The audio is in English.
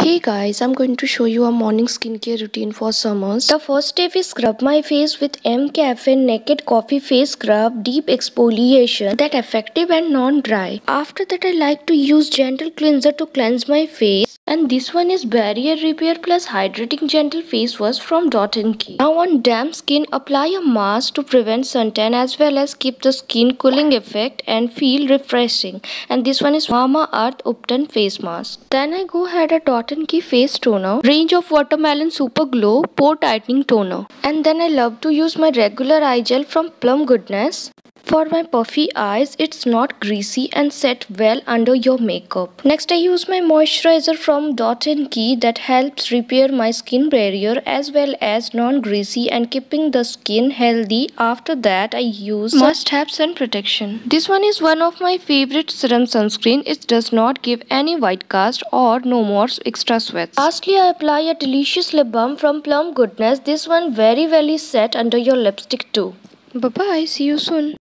Hey guys, I'm going to show you a morning skincare routine for summers. The first step is scrub my face with mCaffeine Naked Coffee Face Scrub Deep Exfoliation that effective and non-dry. After that I like to use gentle cleanser to cleanse my face. And this one is Barrier Repair plus Hydrating Gentle Face Wash from Dot&Key. Now on damp skin, apply a mask to prevent suntan as well as keep the skin cooling effect and feel refreshing. And this one is Mamaearth Ubtan Face Mask. Then I go ahead at Dot&Key Face Toner, range of Watermelon SuperGlow Pore Tightening Toner. And then I love to use my regular eye gel from Plum Goodness. For my puffy eyes, it's not greasy and set well under your makeup. Next I use my moisturizer from Dot&Key that helps repair my skin barrier as well as non-greasy and keeping the skin healthy. After that I use must-have sun protection. This one is one of my favorite serum sunscreen. It does not give any white cast or no more extra sweats. Lastly I apply a delicious lip balm from Plum Goodness. This one very well set under your lipstick too. Bye bye, see you soon.